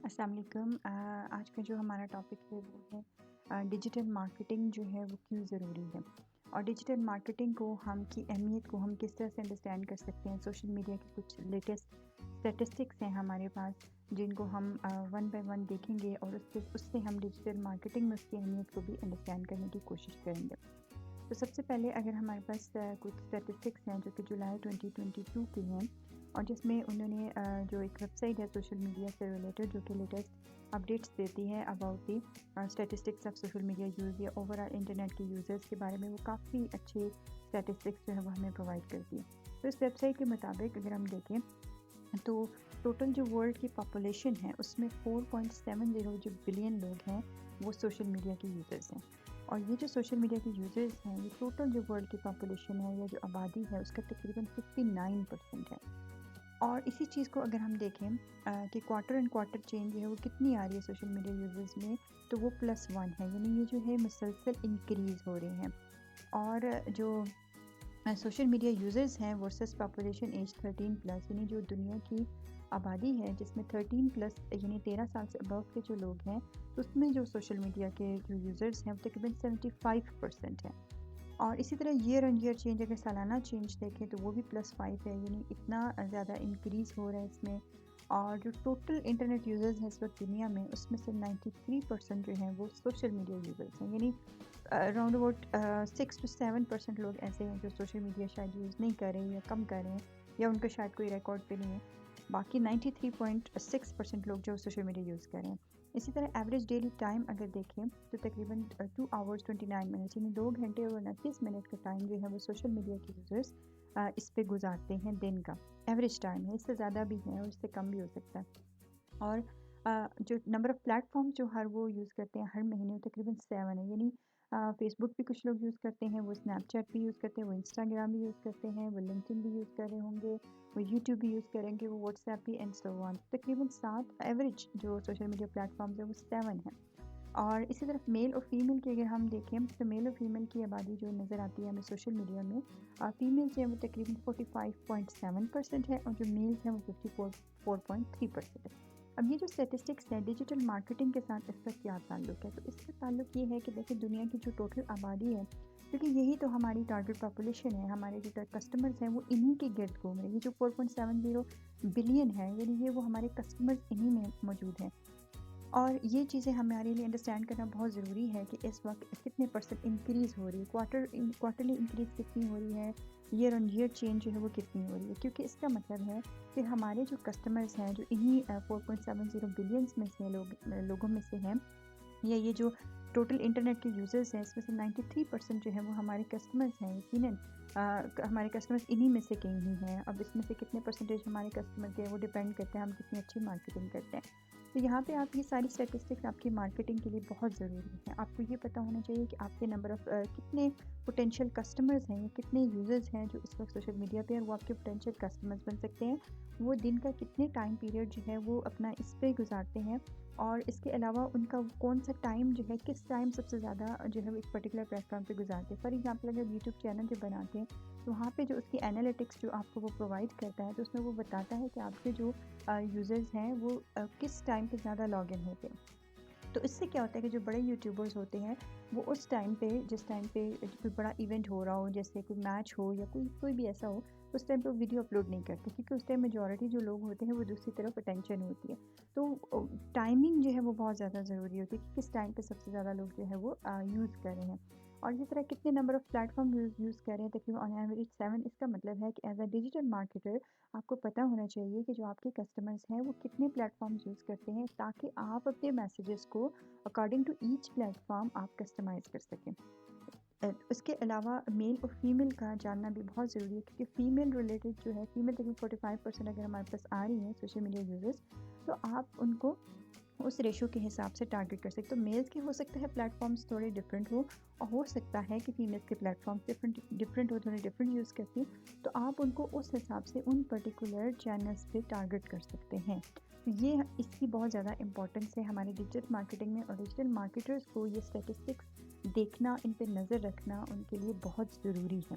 السلام علیکم۔ آج کا جو ہمارا ٹاپک ہے وہ ہے ڈیجیٹل مارکیٹنگ جو ہے وہ کیوں ضروری ہے، اور ڈیجیٹل مارکیٹنگ کو ہم کی اہمیت کو ہم کس طرح سے انڈرسٹینڈ کر سکتے ہیں۔ سوشل میڈیا کے کچھ لیٹسٹ اسٹیٹسٹکس ہیں ہمارے پاس جن کو ہم ون بائی ون دیکھیں گے، اور اس سے ہم ڈیجیٹل مارکیٹنگ میں اس کی اہمیت کو بھی انڈرسٹینڈ کرنے کی کوشش کریں گے۔ تو سب سے پہلے اگر ہمارے پاس کچھ اسٹیٹسٹکس ہیں جو کہ جولائی 2022 کی ہیں، اور جس میں انہوں نے جو ایک ویب سائٹ ہے سوشل میڈیا سے ریلیٹڈ جو کہ لیٹسٹ اپڈیٹس دیتی ہے about the statistics of social media use یا اوور آل انٹرنیٹ کے یوزرس کے بارے میں، وہ کافی اچھے اسٹیٹسٹکس جو ہے وہ ہمیں پرووائڈ کرتی ہے۔ تو اس ویب سائٹ کے مطابق اگر ہم دیکھیں تو ٹوٹل جو ورلڈ کی پاپولیشن ہے اس میں 4.70 جو بلین لوگ ہیں وہ سوشل میڈیا کے یوزرز ہیں، اور یہ جو سوشل میڈیا کے یوزرز ہیں یہ ٹوٹل جو ورلڈ کی پاپولیشن ہے یا جو آبادی ہے اس کا تقریباً 59% ہے۔ اور اسی چیز کو اگر ہم دیکھیں کہ کوارٹر اینڈ کوارٹر چینج جو ہے وہ کتنی آ رہی ہے سوشل میڈیا یوزرز میں، تو وہ +1 ہے، یعنی یہ جو ہے مسلسل انکریز ہو رہے ہیں۔ اور جو سوشل میڈیا یوزرز ہیں ورسس پاپولیشن ایج 13+، یعنی جو دنیا کی آبادی ہے جس میں 13+، یعنی 13 سال سے ابو کے جو لوگ ہیں، تو اس میں جو سوشل میڈیا کے جو یوزرز ہیں وہ تقریباً 75% ہیں۔ اور اسی طرح ایئر آن ایئر چینج اگر سالانہ چینج دیکھیں تو وہ بھی +5 ہے، یعنی اتنا زیادہ انکریز ہو رہا ہے اس میں۔ اور جو ٹوٹل انٹرنیٹ یوزرز ہیں اس وقت دنیا میں، اس میں سے 93% جو ہیں وہ سوشل میڈیا یوزرز ہیں، یعنی اراؤنڈ اباؤٹ 6 to 7% لوگ ایسے ہیں جو سوشل میڈیا شاید یوز نہیں کر رہے یا کم کر رہے ہیں، یا ان کا شاید کوئی ریکارڈ پہ نہیں ہے۔ باقی 93.6% لوگ جو سوشل میڈیا یوز کر رہے ہیں۔ اسی طرح ایوریج ڈیلی ٹائم اگر دیکھیں تو تقریباً 2 hours 29 minutes، یعنی 2 گھنٹے اور 29 منٹ کا ٹائم جو ہے وہ سوشل میڈیا کے یوزرز اس پہ گزارتے ہیں دن کا۔ ایوریج ٹائم ہے، اس سے زیادہ بھی ہے اور اس سے کم بھی ہو سکتا ہے۔ اور جو نمبر آف پلیٹ فارمز جو ہر وہ یوز کرتے ہیں ہر مہینے، وہ تقریباً 7 ہے، یعنی فیس بک بھی کچھ لوگ یوز کرتے ہیں، وہ اسنیپ چیٹ بھی یوز کرتے ہیں، وہ انسٹاگرام بھی یوز کرتے ہیں، وہ لنکڈن بھی یوز کر رہے ہوں گے، وہ یوٹیوب بھی یوز کریں گے، وہ واٹس ایپ بھی اینڈ سو آن۔ تقریباً 7 ایوریج جو سوشل میڈیا پلیٹ فارمز ہیں وہ 7 ہیں۔ اور اسی طرح میل اور فیمیل کی اگر ہم دیکھیں تو میل اور فیمیل کی آبادی جو نظر آتی ہے ہمیں سوشل میڈیا میں، فیمیلز ہیں وہ تقریباً 45.7% ہے، اور جو میلز ہیں وہ 54.3% ہے۔ اب یہ جو اسٹیٹسٹکس ہیں ڈیجیٹل مارکیٹنگ کے ساتھ اس کا کیا تعلق ہے، تو اس کا تعلق یہ ہے کہ دیکھیں دنیا کی جو ٹوٹل آبادی ہے، کیونکہ یہی تو ہماری ٹارگٹ پاپولیشن ہے، ہمارے جو کسٹمرز ہیں وہ انہی کے گرد گھوم رہے ہیں۔ یہ جو 4.70 بلین ہے، یعنی یہ وہ ہمارے کسٹمرز انہی میں موجود ہیں۔ اور یہ چیزیں ہمارے لیے انڈرسٹینڈ کرنا بہت ضروری ہے کہ اس وقت کتنے % انکریز ہو رہی ہے، کوارٹرلی انکریز کتنی ہو رہی ہے، ایئر آن ایئر چینج جو ہے وہ کتنی ہو رہی ہے، کیونکہ اس کا مطلب ہے کہ ہمارے جو کسٹمرز ہیں جو انہی 4.70 بلینس میں سے لوگوں میں سے ہیں، یا یہ جو ٹوٹل انٹرنیٹ کے یوزرز ہیں اس میں سے 93% جو ہے وہ ہمارے کسٹمرز ہیں۔ یقیناً ہمارے کسٹمرز انہی میں سے کہیں ہی ہیں۔ اب اس میں سے کتنے % ہمارے کسٹمر کے وہ ڈیپینڈ کرتے ہیں ہم کتنی اچھی مارکیٹنگ کرتے ہیں۔ تو یہاں پہ آپ یہ ساری اسٹیٹسٹکس آپ کی مارکیٹنگ کے لیے بہت ضروری ہیں۔ آپ کو یہ پتہ ہونا چاہیے کہ آپ کے نمبر آف کتنے پوٹینشیل کسٹمرز ہیں، کتنے یوزرز ہیں جو اس وقت سوشل میڈیا پہ، اور وہ آپ کے پوٹینشیل کسٹمرز بن سکتے ہیں۔ وہ دن کا کتنے ٹائم پیریڈ جو ہے وہ اپنا اس پہ گزارتے ہیں، اور اس کے علاوہ ان کا کون سا ٹائم جو ہے، کس ٹائم سب سے زیادہ جو ہے وہ ایک پرٹیکولر پلیٹ فارم پہ گزارتے ہیں۔ فار ایگزامپل اگر یوٹیوب چینل جو بناتے ہیں تو وہاں پہ جو اس کی انالیٹکس جو آپ کو وہ پرووائڈ کرتا ہے، تو اس میں وہ بتاتا ہے کہ آپ کے جو یوزرز ہیں وہ کس ٹائم پہ زیادہ لاگ ان ہوتے ہیں۔ تو اس سے کیا ہوتا ہے کہ جو بڑے یوٹیوبرز ہوتے ہیں وہ اس ٹائم پہ، جس ٹائم پہ کوئی بڑا ایونٹ ہو رہا ہو، جیسے کوئی میچ ہو یا کوئی بھی ایسا ہو، اس ٹائم پہ وہ ویڈیو اپلوڈ نہیں کرتے، کیونکہ اس ٹائم میجورٹی جو لوگ ہوتے ہیں وہ دوسری طرف اٹینشن ہوتی ہے۔ تو ٹائمنگ جو ہے وہ بہت زیادہ ضروری ہوتی ہے کہ کس ٹائم پہ سب سے زیادہ لوگ جو ہے وہ یوز کر رہے ہیں۔ اور اسی طرح کتنے number of plate form use کر رہے ہیں، تقریباً آن ایوریج 7۔ اس کا مطلب ہے کہ ایز اے ڈیجیٹل مارکیٹر آپ کو پتہ ہونا چاہیے کہ جو آپ کے کسٹمرز ہیں وہ کتنے پلیٹ فارمز یوز کرتے ہیں، تاکہ آپ اپنے میسیجز کو according to each platform آپ کسٹمائز کر سکیں۔ اس کے علاوہ میل اور فیمیل کا جاننا بھی بہت ضروری ہے، کیونکہ فیمیل ریلیٹڈ جو ہے، فیمیل تقریباً 45% اگر ہمارے پاس آ رہی ہیں سوشل میڈیا یوزرز، تو آپ ان کو اس ریشو کے حساب سے ٹارگٹ کر سکتے۔ تو میلز کے ہو سکتا ہے پلیٹ فارمز تھوڑے ڈفرینٹ ہو، اور ہو سکتا ہے کہ فیمیلز کے پلیٹ فارمز ڈفرینٹ ہو، تھوڑے ڈفرینٹ یوز کرتی ہیں، تو آپ ان کو اس حساب سے ان پرٹیکولر چینلز پہ ٹارگٹ کر سکتے ہیں۔ تو یہ اس کی بہت زیادہ امپورٹنس ہے ہماری ڈیجیٹل مارکیٹنگ میں، اور ڈیجیٹل مارکیٹرز کو یہ اسٹیٹسٹکس دیکھنا، ان پہ نظر رکھنا ان کے لیے بہت ضروری ہے۔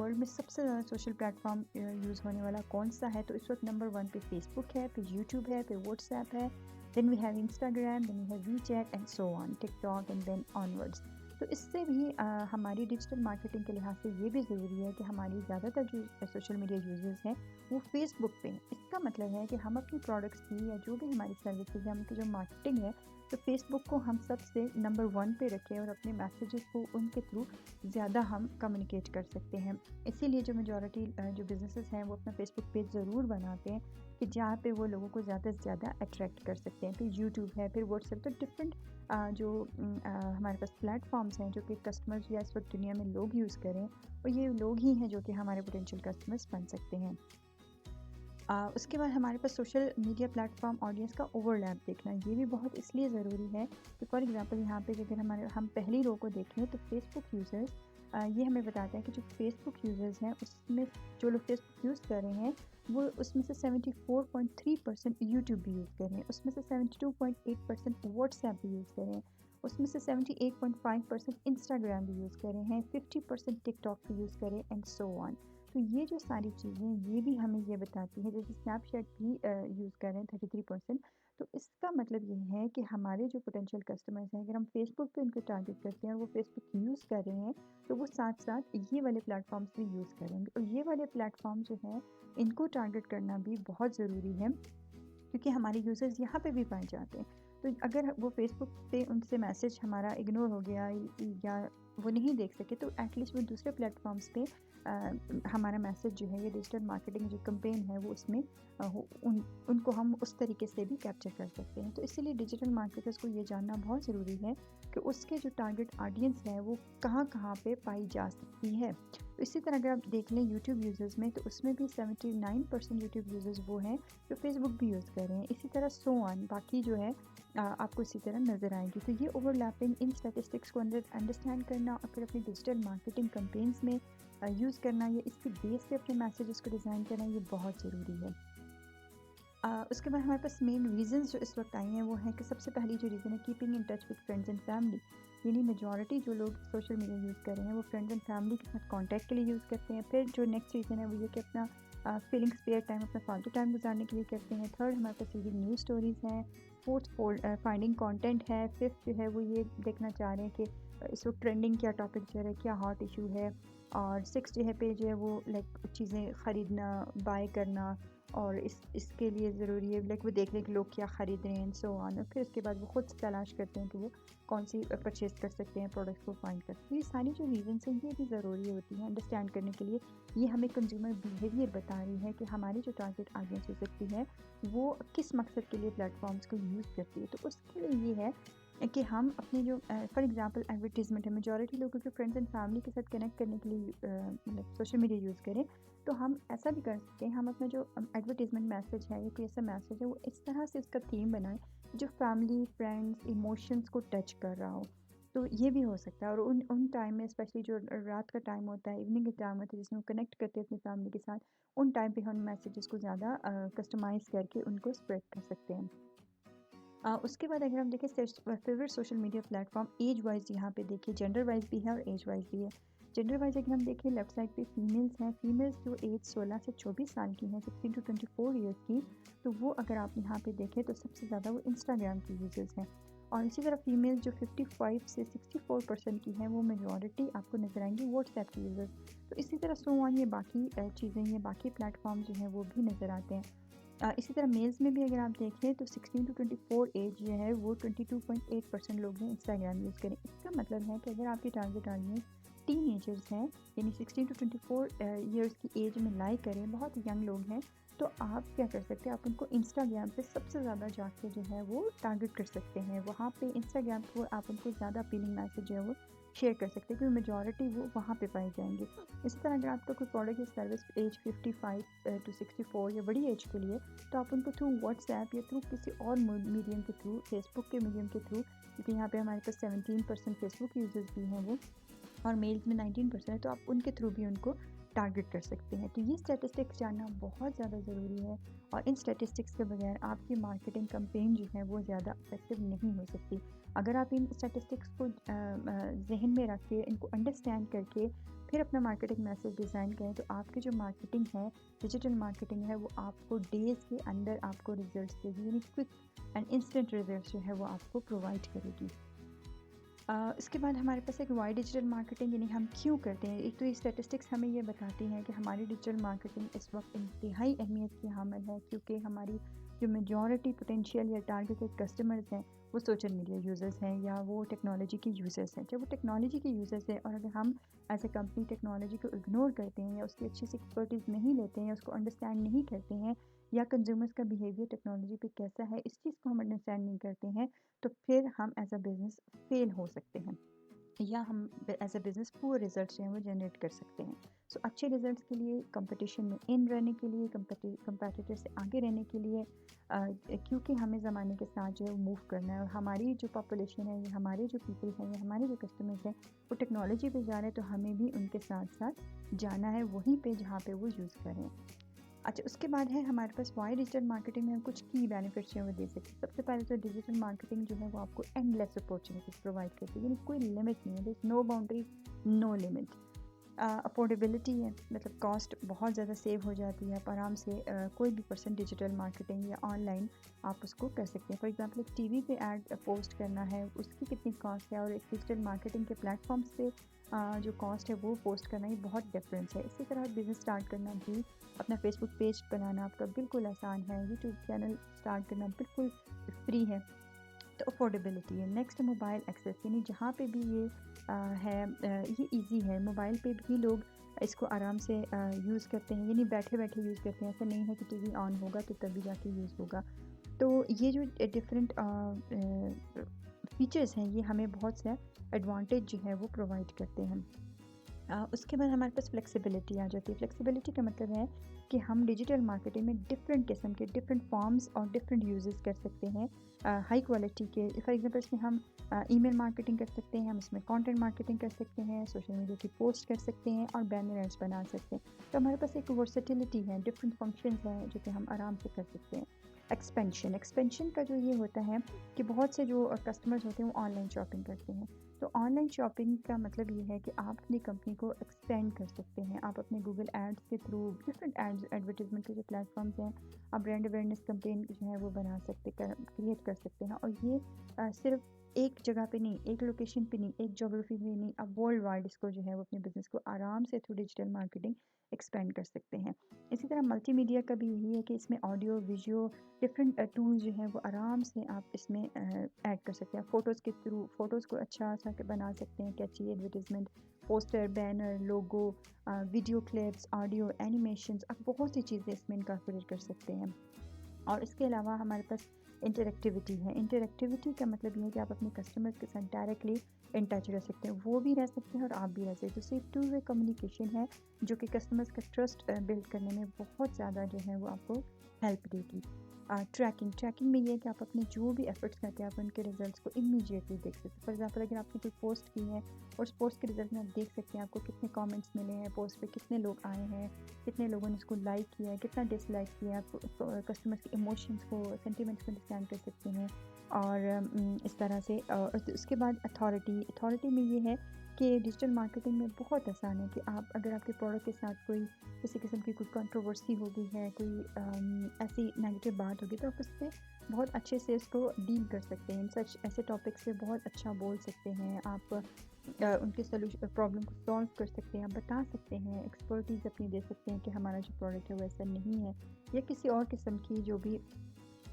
ورلڈ میں سب سے زیادہ سوشل پلیٹ فارم یوز ہونے والا کون سا ہے، تو اس وقت نمبر 1 پہ فیس بک ہے، پھر یوٹیوب ہے، پھر واٹس ایپ ہے، then we have Instagram, then we have WeChat and so on, TikTok and then onwards. تو اس سے بھی ہماری ڈیجیٹل مارکیٹنگ کے لحاظ سے یہ بھی ضروری ہے کہ ہماری زیادہ تر جو سوشل میڈیا یوزرز ہیں وہ فیس بک پہ ہیں۔ اس کا مطلب ہے کہ ہم اپنی پروڈکٹس کی یا جو بھی ہماری سروسز ہے، ہم کی جو مارکیٹنگ ہے، تو فیس بک کو ہم سب سے نمبر 1 پہ رکھیں اور اپنے میسیجز کو ان کے تھرو زیادہ ہم کمیونیکیٹ کر سکتے ہیں۔ اسی لیے جو میجورٹی جو بزنسز ہیں وہ اپنا فیس بک پیج ضرور بناتے ہیں کہ جہاں پہ وہ لوگوں کو زیادہ سے زیادہ اٹریکٹ کر سکتے ہیں۔ پھر یوٹیوب ہے، پھر واٹس ایپ، تو ڈفرینٹ جو ہمارے پاس پلیٹ فارمز ہیں جو کہ کسٹمرز یا اس وقت دنیا میں لوگ یوز کریں، اور یہ لوگ ہی ہیں جو کہ ہمارے پوٹینشیل کسٹمرز بن سکتے ہیں۔ اس کے بعد ہمارے پاس social media platform audience کا اوور لیپ دیکھنا، یہ بھی بہت اس لیے ضروری ہے کہ فار ایگزامپل یہاں پہ اگر ہم پہلی رو کو دیکھیں تو فیس بک یوزرز، یہ ہمیں بتاتا ہے کہ جو فیس بک یوزرز ہیں اس میں جو لوگ فیس بک یوز کر رہے ہیں وہ اس میں سے 74.3% یوٹیوب بھی یوز کر رہے ہیں، اس میں سے 72.8% واٹس ایپ بھی یوز کر رہے ہیں، اس میں سے 78.5% انسٹاگرام بھی یوز کر رہے ہیں، 50% ٹک ٹاک بھی یوز کر رہے ہیں اینڈ سو آن۔ تو یہ جو ساری چیزیں یہ بھی ہمیں یہ بتاتی ہیں، جیسے اسنیپ چیٹ بھی یوز کر رہے ہیں 33%، تو اس کا مطلب یہ ہے کہ ہمارے جو پوٹینشیل کسٹمرز ہیں اگر ہم فیس بک پہ ان کو ٹارگیٹ کرتے ہیں اور وہ فیس بک یوز کر رہے ہیں تو وہ ساتھ ساتھ یہ والے پلیٹ فارمز بھی یوز کریں گے، اور یہ والے پلیٹ فارم جو ہیں ان کو ٹارگیٹ کرنا بھی بہت ضروری ہے کیونکہ ہمارے یوزرز یہاں پہ بھی پائے جاتے ہیں۔ تو اگر وہ فیس بک پہ ان سے میسیج ہمارا اگنور ہو گیا یا وہ نہیں دیکھ سکے تو ایٹ لیسٹ وہ دوسرے پلیٹ فارمز پہ ہمارا میسیج جو ہے یہ ڈیجیٹل مارکیٹنگ جو کمپین ہے وہ اس میں ان کو ہم اس طریقے سے بھی کیپچر کر سکتے ہیں۔ تو اسی لیے ڈیجیٹل مارکیٹرز کو یہ جاننا بہت ضروری ہے کہ اس کے جو ٹارگیٹ آڈینس ہے وہ کہاں کہاں پہ پائی جا سکتی ہے۔ تو اسی طرح اگر آپ دیکھ لیں یوٹیوب یوزرز میں تو اس میں بھی 79% یوٹیوب یوزرز وہ ہیں جو فیس بک بھی یوز کر رہے ہیں، اسی طرح سو آن باقی جو ہے آپ کو اسی طرح نظر آئیں گی۔ تو یہ اوور لیپنگ ان اسٹیٹسٹکس کو انڈرسٹینڈ کرنا اور پھر اپنی ڈیجیٹل مارکیٹنگ کمپینز میں یوز کرنا یا اس کی بیس پہ اپنے میسیجز کو ڈیزائن کرنا یہ بہت ضروری ہے۔ اس کے بعد ہمارے پاس مین ریزنز جو اس وقت آئی ہیں وہ ہیں کہ سب سے پہلی جو ریزن ہے keeping in touch with friends and family, یعنی میجورٹی جو لوگ سوشل میڈیا یوز کر رہے ہیں وہ فرینڈز اینڈ فیملی کے ساتھ کانٹیکٹ کے لیے یوز کرتے ہیں۔ پھر جو نیکسٹ ریزن ہے وہ یہ کہ اپنا فیلنگ اسپیئر ٹائم، اپنا فالتو ٹائم گزارنے کے لیے کرتے ہیں۔ تھرڈ ہمارے پاس ریڈنگ نیوز اسٹوریز ہیں، فورتھ فائنڈنگ کانٹینٹ ہے، ففتھ جو ہے وہ یہ دیکھنا چاہ رہے ہیں کہ اس وقت ٹرینڈنگ کیا ٹاپک چل رہا ہے، کیا ہاٹ ایشو ہے، اور سکس جو ہے پہ جو ہے وہ لائک چیزیں خریدنا، بائی کرنا، اور اس کے لیے ضروری ہے لائک وہ دیکھ لیں کہ لوگ کیا خرید رہے ہیں سو آن، اور پھر اس کے بعد وہ خود تلاش کرتے ہیں کہ وہ کون سی پرچیز کر سکتے ہیں پروڈکٹس کو فائنڈ کرتے ہیں۔ یہ ساری جو ریزنس ہیں یہ بھی ضروری ہوتی ہیں انڈرسٹینڈ کرنے کے لیے، یہ ہمیں کنزیومر بیہیویئر بتا رہی ہے کہ ہماری جو ٹارگیٹ آڈینس ہو سکتی ہے وہ کس مقصد کے لیے پلیٹ فارمس کو یوز کرتی ہے۔ تو اس کے لیے یہ ہے کہ ہم اپنے جو فار ایگزامپل ایڈورٹیزمنٹ ہے، میجورٹی لوگوں کے فرینڈز اینڈ فیملی کے ساتھ کنیکٹ کرنے کے لیے مطلب سوشل میڈیا یوز کریں، تو ہم ایسا بھی کر سکتے ہیں، ہم اپنا جو ایڈورٹیزمنٹ میسیج ہے یا کوئی ایسا میسیج ہے وہ اس طرح سے اس کا تھیم بنائیں جو فیملی، فرینڈس، ایموشنس کو ٹچ کر رہا ہو۔ تو یہ بھی ہو سکتا ہے، اور ان ٹائم میں اسپیشلی جو رات کا ٹائم ہوتا ہے، ایوننگ کا ٹائم ہوتا ہے جس میں وہ کنیکٹ کرتے ہیں اپنی فیملی کے ساتھ، ان ٹائم پہ ہم میسیجز کو زیادہ کسٹمائز کر کے ان کو اسپریڈ کر سکتے ہیں۔ اس کے بعد اگر ہم دیکھیں favourite social media platform age wise, یہاں پہ دیکھیے جینڈر وائز بھی ہے اور ایج وائز بھی ہے۔ جینڈر وائز اگر ہم دیکھیں لیفٹ سائڈ پہ فیمیلز ہیں، فیمیلز جو ایج 16 سے 24 سال کی ہیں، 16 to 24 ایئرس کی، تو وہ اگر آپ یہاں پہ دیکھیں تو سب سے زیادہ وہ انسٹاگرام کی یوزرز ہیں، اور اسی طرح فیمیل جو 55 سے 64% کی ہیں وہ میجورٹی آپ کو نظر آئیں گی واٹس ایپ کی یوزرز۔ تو اسی طرح سو آن یہ باقی چیزیں، یہ باقی پلیٹ فارم جو ہیں وہ بھی نظر آتے ہیں۔ اسی طرح میلز میں بھی اگر آپ دیکھیں تو 16 to 24 ایج جو ہے وہ 22.8% لوگ ہیں انسٹاگرام یوز کریں۔ اس کا مطلب ہے کہ اگر آپ کی ٹارگیٹ آڈینس ٹین ایجرز ہیں، یعنی 16 to 24 ایئرس کی ایج میں لائی کریں، بہت ینگ لوگ ہیں، تو آپ کیا کر سکتے ہیں، آپ ان کو انسٹاگرام پہ سب سے زیادہ جا کے جو ہے وہ ٹارگیٹ کر سکتے ہیں، وہاں پہ انسٹاگرام پہ آپ ان کو زیادہ اپیلنگ میسیج جو ہے وہ شیئر کر سکتے ہیں کیونکہ میجورٹی وہ وہاں پہ پائے جائیں گے۔ اسی طرح اگر آپ کا کوئی پروڈکٹ یا سروس ایج 55 to 64 یا بڑی ایج کے لیے، تو آپ ان کو تھرو واٹس ایپ یا تھرو کسی اور میڈیم کے تھرو، فیس بک کے میڈیم کے تھرو، کیونکہ یہاں پہ ہمارے پاس 17% فیس بک یوزرز بھی ہیں وہ، اور میلز میں 19% ہے، تو آپ ان کے تھرو بھی ان کو ٹارگٹ کر سکتے ہیں. تو یہ اسٹیٹسٹکس جاننا بہت زیادہ ضروری ہے, اور ان اسٹیٹسٹکس کے بغیر آپ کی مارکیٹنگ کمپین جو ہے وہ زیادہ افیکٹو نہیں ہو سکتی. اگر آپ ان اسٹیٹسٹکس کو ذہن میں رکھ کے ان کو انڈرسٹینڈ کر کے پھر اپنا مارکیٹنگ میسج ڈیزائن کریں, تو آپ کی جو مارکیٹنگ ہے, ڈیجیٹل مارکیٹنگ ہے, وہ آپ کو ڈیز کے اندر آپ کو ریزلٹس دے گی, یعنی کوئک اینڈ انسٹنٹ ریزلٹس جو ہے وہ آپ کو پرووائڈ کرے گی. اس کے بعد ہمارے پاس ایک وائی ڈیجیٹل مارکیٹنگ, یعنی ہم کیوں کرتے ہیں. ایک تو یہ اسٹیٹسٹکس ہمیں یہ بتاتی ہیں کہ ہماری ڈیجیٹل مارکیٹنگ اس وقت انتہائی اہمیت کی حامل ہے, کیونکہ ہماری جو میجورٹی پوٹینشیل یا ٹارگیٹڈ کسٹمرز ہیں وہ سوشل میڈیا یوزرز ہیں, یا وہ ٹیکنالوجی کے یوزرز ہیں. جب وہ ٹیکنالوجی کے یوزرز ہیں, اور اگر ہم ایز اے کمپنی ٹیکنالوجی کو اگنور کرتے ہیں, یا اس کی اچھی سی ایکسپرٹیز نہیں لیتے ہیں, یا اس کو انڈرسٹینڈ نہیں کرتے ہیں, یا کنزیومرز کا بیہیویئر ٹیکنالوجی پہ کیسا ہے اس چیز کو ہم انڈرسٹینڈ نہیں کرتے ہیں, تو پھر ہم ایز اے بزنس فیل ہو سکتے ہیں, یا ہم ایز اے بزنس پور ریزلٹس جو ہیں وہ جنریٹ کر سکتے ہیں. سو اچھے ریزلٹس کے لیے, کمپٹیشن میں ان رہنے کے لیے, کمپیٹیٹر سے آگے رہنے کے لیے, کیونکہ ہمیں زمانے کے ساتھ جو ہے موو کرنا ہے, اور ہماری جو پاپولیشن ہے, یا ہمارے جو پیپل ہیں, یا ہمارے جو کسٹمرز ہیں وہ ٹیکنالوجی پہ جا رہے ہیں, تو ہمیں بھی ان کے ساتھ ساتھ جانا ہے وہیں پہ جہاں پہ وہ یوز کریں. اچھا, اس کے بعد ہے ہمارے پاس وائی ڈیجیٹل مارکیٹنگ میں ہم کچھ کی بینیفٹس ہیں وہ دے سکتے ہیں. سب سے پہلے تو ڈیجیٹل مارکیٹنگ جو ہے وہ آپ کو اینڈ لیس اپارچونیٹیز پرووائڈ کرتی ہے, یعنی کوئی لمٹ نہیں ہے, دیر از نو باؤنڈری, نو لمٹ. افورڈیبلٹی ہے, مطلب کاسٹ بہت زیادہ سیو ہو جاتی ہے, آپ آرام سے کوئی بھی پرسن ڈیجیٹل مارکیٹنگ یا آن لائن آپ اس کو کر سکتے ہیں. فار ایگزامپل ایک ٹی وی پہ ایڈ پوسٹ کرنا ہے, اس کی کتنی کاسٹ ہے, اور ایک ڈیجیٹل مارکیٹنگ کے پلیٹ فارمس پہ جو کاسٹ ہے وہ پوسٹ کرنا, یہ بہت ڈفرینس ہے. اسی طرح بزنس اسٹارٹ کرنا بھی, اپنا فیس بک پیج بنانا آپ کا بالکل آسان ہے, یوٹیوب چینل اسٹارٹ کرنا بالکل فری ہے. تو افورڈیبلٹی ہے. نیکسٹ موبائل ایکسیس, یعنی جہاں پہ بھی یہ ہے یہ ایزی ہے, موبائل پہ بھی لوگ اس کو آرام سے یوز کرتے ہیں, یعنی بیٹھے بیٹھے یوز کرتے ہیں. ایسا نہیں ہے کہ ٹی وی آن ہوگا تو تبھی جا کے یوز ہوگا. تو یہ جو ڈفرینٹ فیچرز ہیں یہ ہمیں بہت سے ایڈوانٹیج جو ہے وہ پرووائڈ کرتے ہیں. اس کے بعد ہمارے پاس فلیکسیبلٹی آ جاتی ہے. فلیکسیبلٹی کا مطلب ہے کہ ہم ڈیجیٹل مارکیٹنگ میں ڈفرینٹ قسم کے ڈفرینٹ فارمز اور ڈفرینٹ یوزز کر سکتے ہیں. ہائی کوالٹی کے, فار ایگزامپل اس میں ہم ای میل مارکیٹنگ کر سکتے ہیں, ہم اس میں کانٹینٹ مارکیٹنگ کر سکتے ہیں, سوشل میڈیا کی پوسٹ کر سکتے ہیں, اور بینر ایڈس بنا سکتے ہیں. تو ہمارے پاس ایک ورسٹیلٹی ہے, ڈفرینٹ فنکشنز ہیں جو کہ ہم آرام سے کر سکتے ہیں. ایکسپینشن کا جو یہ ہوتا ہے کہ بہت سے جو کسٹمرز ہوتے ہیں وہ آن لائن شاپنگ کرتے ہیں. تو آن لائن شاپنگ کا مطلب یہ ہے کہ آپ اپنی کمپنی کو ایکسٹینڈ کر سکتے ہیں. آپ اپنے گوگل ایڈس کے تھرو, ڈفرینٹ ایڈورٹیزمنٹ کے جو پلیٹ فارمز ہیں, آپ برانڈ اویئرنیس کمپین جو ہے وہ بنا سکتے, کریٹ کر سکتے ہیں. اور یہ صرف ایک جگہ پہ نہیں, ایک لوکیشن پہ نہیں, ایک جغرافی پہ نہیں, اب ورلڈ وائڈ اس کو جو ہے وہ اپنے بزنس کو آرام سے تھرو ڈیجیٹل مارکیٹنگ ایکسپینڈ کر سکتے ہیں. اسی طرح ملٹی میڈیا کا بھی یہی ہے کہ اس میں آڈیو, ویڈیو, ڈفرینٹ ٹولز جو ہیں وہ آرام سے آپ اس میں ایڈ کر سکتے ہیں. فوٹوز کے تھرو فوٹوز کو اچھا سا بنا سکتے ہیں, کیچی ایڈورٹیزمنٹ, پوسٹر, بینر, لوگو, ویڈیو کلپس, آڈیو, اینیمیشنز, آپ بہت سی چیزیں اس میں انکارپوریٹ کر سکتے ہیں. اور اس کے علاوہ ہمارے پاس انٹریکٹیویٹی ہے. انٹریکٹیویٹی کا مطلب یہ ہے کہ آپ اپنے کسٹمرز کے ساتھ ڈائریکٹلی ان ٹچ رہ سکتے ہیں, وہ بھی رہ سکتے ہیں اور آپ بھی رہ سکتے ہیں. تو ٹو وے کمیونیکیشن ہے جو کہ کسٹمرز کا ٹرسٹ بلڈ کرنے میں بہت زیادہ جو ہے وہ آپ کو ہیلپ دے گی. ٹریکنگ میں یہ ہے کہ آپ اپنے جو بھی ایفرٹس کرتے ہیں آپ ان کے ریزلٹس کو امیڈیٹلی دیکھ سکتے ہیں. فار ایگزامپل اگر آپ نے کوئی پوسٹ کی ہے اور اس پوسٹ کے ریزلٹ میں آپ دیکھ سکتے ہیں آپ کو کتنے کامنٹس ملے ہیں, پوسٹ پہ کتنے لوگ آئے ہیں, کتنے لوگوں نے اس کو لائک کیا ہے, کتنا ڈس لائک کیا ہے, آپ کسٹمرس کے ایموشنس کو, سینٹیمنٹس کو انڈرسٹینڈ کر سکتے ہیں. اور اس طرح سے اس کے بعد اتھارٹی میں یہ ہے کہ ڈیجیٹل مارکیٹنگ میں بہت آسان ہے کہ آپ اگر آپ کے پروڈکٹ کے ساتھ کوئی کسی قسم کی کوئی کنٹروورسی ہو گئی ہے, کوئی ایسی نیگیٹو بات ہوگی, تو آپ اس پہ بہت اچھے سے اس کو ڈیل کر سکتے ہیں. ایسے ٹاپکس پہ بہت اچھا بول سکتے ہیں آپ, ان کے پرابلم کو سالو کر سکتے ہیں, آپ بتا سکتے ہیں, ایکسپرٹیز اپنی دے سکتے ہیں کہ ہمارا جو پروڈکٹ ہے وہ ایسا نہیں ہے, یا کسی اور قسم کی جو بھی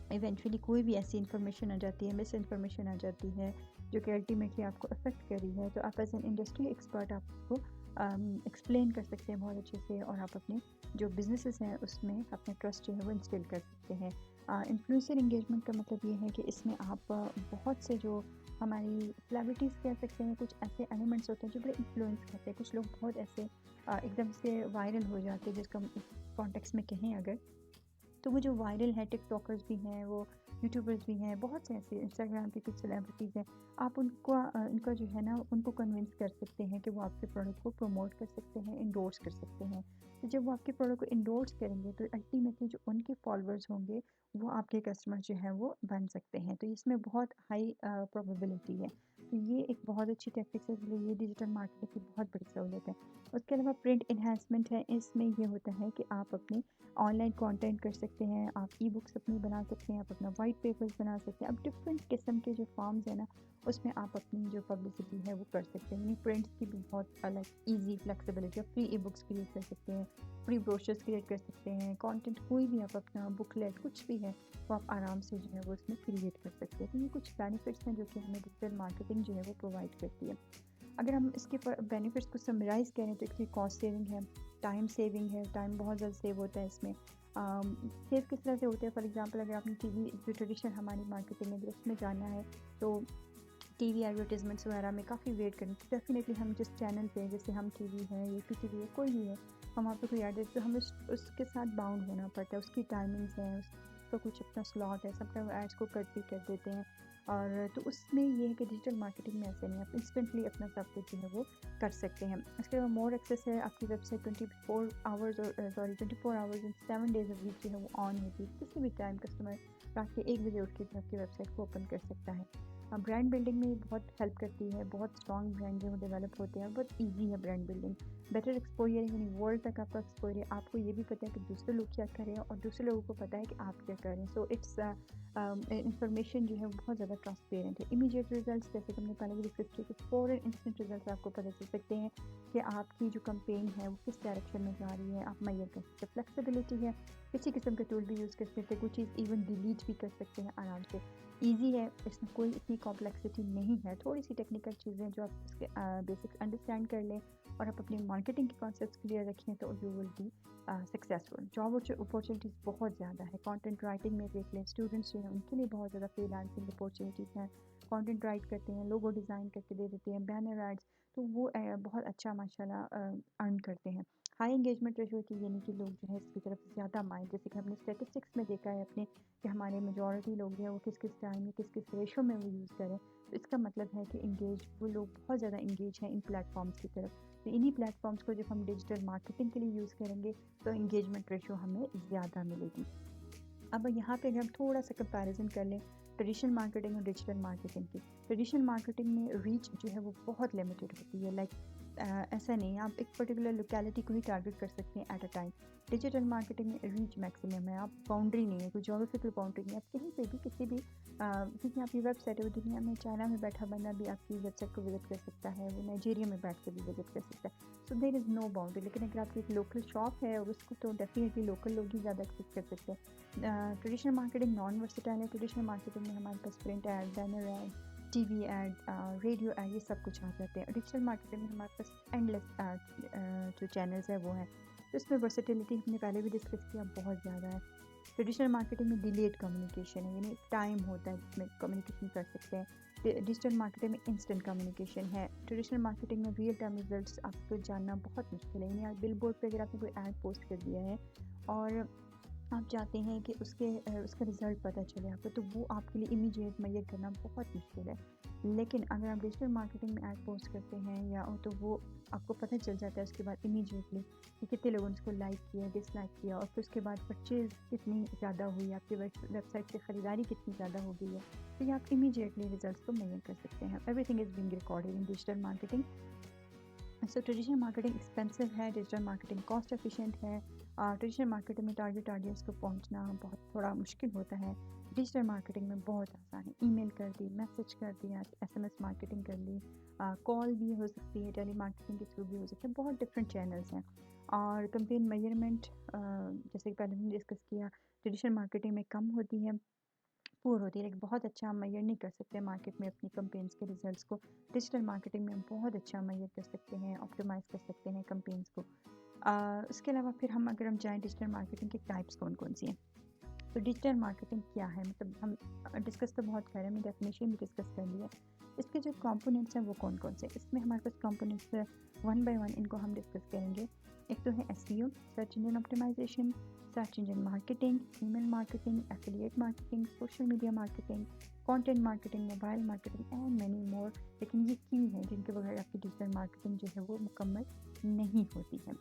ایونچولی کوئی بھی ایسی انفارمیشن آ جاتی ہے, مس انفارمیشن آ جاتی ہے جو کہ الٹیمیٹلی آپ کو افیکٹ کر رہی ہے, تو آپ ایز این انڈسٹری ایکسپرٹ آپ اس کو ایکسپلین کر سکتے ہیں بہت اچھے سے, اور آپ اپنے جو بزنسز ہیں اس میں اپنا ٹرسٹ جو ہے وہ انسٹل کر سکتے ہیں. انفلوئنسر انگیجمنٹ کا مطلب یہ ہے کہ اس میں آپ بہت سے جو ہماری سیلیبریٹیز کہہ سکتے ہیں, کچھ ایسے ایلیمنٹس ہوتے ہیں جو بڑے انفلوئنس کرتے ہیں. کچھ لوگ بہت ایسے ایک دم سے وائرل ہو جاتے ہیں, جس کا کانٹیکس میں کہیں اگر, تو وہ جو وائرل ہیں ٹک ٹاکرز بھی ہیں, وہ یوٹیوبرز بھی ہیں، بہت سے ایسے انسٹاگرام کے کچھ سیلیبریٹیز ہیں، آپ ان کا جو ہے نا ان کو کنونس کر سکتے ہیں کہ وہ آپ کے پروڈکٹ کو پروموٹ کر سکتے ہیں، انڈورس کر سکتے ہیں۔ تو جب وہ آپ کے پروڈکٹ کو انڈورس کریں گے تو الٹیمیٹلی جو ان کے فالوورز ہوں گے وہ آپ کے کسٹمر جو ہے وہ بن سکتے ہیں، تو اس میں بہت ہائی پروبیبلٹی ہے۔ تو یہ ایک بہت اچھی ٹیکٹکس ہے، اس لیے یہ ڈیجیٹل مارکیٹنگ کی بہت بڑی سہولت ہے۔ اس کے علاوہ پرنٹ انہینسمنٹ ہے، اس میں یہ ہوتا ہے کہ آپ اپنے آن لائن کانٹینٹ کر سکتے ہیں، آپ ای بکس اپنی بنا سکتے ہیں، آپ اپنا وائٹ پیپرز بنا سکتے ہیں، اب ڈفرینٹ قسم کے جو فارمز ہیں نا اس میں آپ اپنی جو پبلسٹی ہے وہ کر سکتے ہیں، یعنی پرنٹس کی بھی بہت الگ ایزی فلیکسیبلٹی ہے، فری ای بکس کریٹ کر سکتے ہیں، فری بروشرز کریٹ کر سکتے ہیں، کانٹینٹ کوئی بھی آپ اپنا بکلیٹ کچھ بھی ہے وہ آپ آرام سے جو ہے وہ اس میں کریٹ کر سکتے ہیں۔ تو یہ کچھ بینیفٹس ہیں جو کہ ہمیں ڈیجیٹل مارکیٹنگ جو ہے وہ پرووائڈ کرتی ہے۔ اگر ہم اس کے بینیفٹس کو سمرائز کریں تو اس کی کاسٹ سیونگ ہے، ٹائم سیونگ ہے، ٹائم بہت زیادہ سیو ہوتا ہے اس میں۔ سیو کس طرح سے ہوتے ہیں؟ فار ایگزامپل اگر آپ نے ٹی وی جو ٹریڈیشنل ہماری مارکیٹنگ ہے اگر اس میں جانا ہے تو ٹی وی ایڈورٹیزمنٹس وغیرہ میں کافی ویٹ کریں تو ڈیفینیٹلی ہم جس چینل پہ، جیسے ہم ٹی وی ہے یا پی ٹی وی ہے کوئی بھی ہے، ہم وہاں پہ کوئی ایڈ تو ہمیں اس کے ساتھ باؤنڈ ہونا پڑتا ہے، اس کی ٹائمنگس ہیں، اس کا کچھ اپنا سلاٹ ہے، سب ٹائم ایڈس کو کٹ بھی کر دیتے ہیں، اور تو اس میں یہ ہے کہ ڈیجیٹل مارکیٹنگ میں ایسے نہیں، آپ انسٹنٹلی اپنا سب کچھ جو ہے وہ کر سکتے ہیں۔ اس کے علاوہ مور ایکسیس ہے، آپ کی website 24 hours and 7 days a week جو ہے وہ آن ہوتی ہے، کسی بھی ٹائم کسٹمر رات کے 1 بجے اٹھ کے آپ کی ویب سائٹ کو اوپن کر سکتا ہے۔ برانڈ بلڈنگ میں بہت ہیلپ کرتی ہے، بہت اسٹرانگ برانڈ جو ڈیولپ ہوتے ہیں، بہت ایزی ہے برانڈ بلڈنگ۔ بیٹر ایکسپوجر یعنی ورلڈ تک آپ کا ایکسپوجر ہے، آپ کو یہ بھی پتہ ہے کہ دوسرے لوگ کیا کر رہے ہیں اور دوسرے لوگوں کو پتہ ہے کہ آپ کیا کر رہے ہیں، سو اٹس انفارمیشن جو ہے وہ بہت زیادہ ٹرانسپیرنٹ ہے۔ امیڈیٹ ریزلٹس جیسے کہ ہم نے پہلے بھی ڈسکس کیا کہ فوراً انسٹنٹ ریزلٹس آپ کو پتہ چل سکتے ہیں کہ آپ کی جو کمپین ہے وہ کس ڈائریکشن میں جا رہی ہے، آپ میئر کر سکتے ہیں۔ فلیکسیبلٹی ہے، کسی قسم کے ٹول بھی یوز کر سکتے ہیں، کوئی چیز ایون ڈیلیٹ بھی کر سکتے ہیں آرام سے۔ ایزی ہے، اس میں کوئی اتنی کمپلیکسٹی نہیں ہے، تھوڑی سی ٹیکنیکل چیزیں جو آپ اس کے بیسکس انڈرسٹینڈ کر لیں اور آپ اپنی مارکیٹنگ کے کانسیپٹس کلیئر رکھیں تو you will be successful. Job opportunities بہت زیادہ ہے، کانٹینٹ رائٹنگ میں دیکھ لیں، اسٹوڈنٹس جو ہیں ان کے لیے بہت زیادہ فری لانسنگ اپارچونیٹیز ہیں، کانٹینٹ رائٹ کرتے ہیں، لوگو ڈیزائن کر کے دے دیتے ہیں، بینر ایڈس، تو وہ بہت اچھا ماشاء اللہ ارن کرتے ہیں۔ ہائی انگیجمنٹ ریشو کی یعنی کہ لوگ جو ہے اس کی طرف زیادہ مائل، جیسے کہ ہم نے اسٹیٹسٹکس میں دیکھا ہے اپنے کہ ہمارے میجورٹی لوگ ہیں وہ کس کس ٹائم میں کس کس ریشو میں وہ یوز کریں، تو اس کا مطلب ہے کہ انگیج وہ لوگ بہت زیادہ انگیج ہیں ان پلیٹ فارمس کی طرف۔ تو انہی پلیٹ فارمس کو جب ہم ڈیجیٹل مارکیٹنگ کے لیے یوز کریں گے تو انگیجمنٹ ریشو ہمیں زیادہ ملے گی۔ اب یہاں پہ اگر ہم تھوڑا سا کمپیریزن کر لیں ٹریڈیشنل مارکیٹنگ اور ڈیجیٹل مارکیٹنگ کی، ٹریڈیشنل مارکیٹنگ میں ریچ جو ہے وہ بہت لمیٹیڈ ہوتی ہے، لائک ایسا نہیں آپ ایک پرٹیکولر لوکیلٹی کو ہی ٹارگیٹ کر سکتے ہیں at a time. Digital marketing میں ریچ میکسیمم ہے، آپ باؤنڈری نہیں ہے، کوئی جیوگرافیکل باؤنڈری نہیں ہے، آپ کہیں پہ بھی کسی بھی کیونکہ آپ کی ویب سائٹ ہے وہ دنیا میں چائنا میں بیٹھا بندہ بھی آپ کی ویب سائٹ کو وزٹ کر سکتا ہے، وہ نائجیریا میں بیٹھ کے بھی وزٹ کر سکتا ہے، سو دیر از نو باؤنڈری۔ لیکن اگر آپ کی ایک لوکل شاپ ہے اور اس کو تو ڈیفینیٹلی لوکل لوگ ہی زیادہ ایکسیس کر سکتے ہیں۔ ٹریڈیشنل مارکیٹنگ نان ورسٹائل ہے، ٹریڈیشنل مارکیٹنگ میں ہمارے پاس print ad, banner ad, T V ad, radio ad, یہ سب کچھ آ جاتے ہیں۔ ڈیجیٹل مارکیٹنگ میں ہمارے پاس اینڈلیس جو چینلز ہیں وہ ہیں، تو اس میں ورسٹیلٹی ہم نے پہلے بھی ڈسکس کیا بہت زیادہ ہے۔ ٹریڈیشنل مارکیٹنگ میں ڈیلیڈ کمیونیکیشن ہے، یعنی ٹائم ہوتا ہے جس میں کمیونیکیشن کر سکتے ہیں۔ ڈیجیٹل مارکیٹنگ میں انسٹنٹ کمیونیکیشن ہے، ٹریڈیشنل مارکیٹنگ میں ریئل ٹائم ریزلٹس آپ کو جاننا بہت مشکل ہے، یعنی بل بورڈ پہ اگر آپ نے کوئی ایڈ پوسٹ کر دیا ہے اور آپ چاہتے ہیں کہ اس کا رزلٹ پتہ چلے آپ کو، تو وہ آپ کے لیے امیڈیٹ میئر کرنا بہت مشکل ہے۔ لیکن اگر آپ ڈیجیٹل مارکیٹنگ میں ایڈ پوسٹ کرتے ہیں یا تو وہ آپ کو پتہ چل جاتا ہے اس کے بعد امیڈیٹلی کہ کتنے لوگوں نے اس کو لائک کیا، ڈس لائک کیا، اور پھر اس کے بعد پرچیز کتنی زیادہ ہوئی، آپ کی ویب سائٹ سے خریداری کتنی زیادہ ہو گئی ہے، تو یہ آپ امیڈیٹلی ریزلٹس کو میئر کر سکتے ہیں۔ Every thing is being recorded in digital marketing. So traditional marketing expensive ہے، ڈیجیٹل مارکیٹنگ کاسٹ ایفیشینٹ ہے۔ ٹریڈیشنل مارکیٹنگ میں ٹارگیٹ آڈینس کو پہنچنا بہت تھوڑا مشکل ہوتا ہے، ڈیجیٹل مارکیٹنگ میں بہت آسان ہے، ای میل کر دی، میسج کر دیا، ایس ایم ایس مارکیٹنگ کر لی، کال بھی ہو سکتی ہے، ٹیلی مارکیٹنگ کے تھرو بھی ہو سکتی ہے، بہت ڈفرینٹ چینلز ہیں۔ اور کمپین میجرمنٹ جیسے کہ پہلے ہم نے ڈسکس کیا ٹریڈیشنل مارکیٹنگ میں کم ہوتی ہے، پور ہوتی ہے، لیکن بہت اچھا ہم میئر نہیں کر سکتے مارکیٹ میں اپنی کمپینس کے ریزلٹس کو۔ ڈیجیٹل مارکیٹنگ میں ہم بہت اچھا میئر کر سکتے ہیں، آپٹیمائز کر سکتے ہیں کمپینس کو۔ اس کے علاوہ پھر اگر ہم جائیں ڈیجیٹل مارکیٹنگ کے ٹائپس کون کون سی ہیں، تو ڈیجیٹل مارکیٹنگ کیا ہے، مطلب ہم ڈسکس تو بہت کر رہے ہیں، ہم ڈیفینیشن بھی ڈسکس کر لی ہے۔ اس کے جو کمپوننٹس ہیں وہ کون کون سے، اس میں ہمارے پاس کمپوننٹس 1 بائی 1 ان کو ہم ڈسکس کریں گے۔ ایک تو ہے SEO search engine optimization, search engine marketing, email marketing, affiliate marketing, social media marketing, content marketing, mobile marketing and many more. لیکن یہ کی ہے جن کے بغیر آپ کی ڈیجیٹل مارکیٹنگ جو ہے وہ مکمل نہیں ہوتی ہے.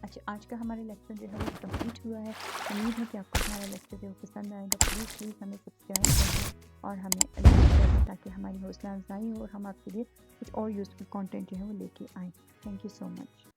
اچھا، آج کا ہمارا لیکچر جو ہے وہ کمپلیٹ ہوا ہے. امید ہے کہ آپ کو ہمارا لیکچر جو پسند آئے گا. پلیز ہمیں سبسکرائب کریں اور ہمیں لائک کریں تاکہ ہماری حوصلہ افزائی ہو اور ہم آپ کے لیے کچھ اور یوزفل کانٹینٹ جو ہے وہ لے کے آئیں. Thank you so much.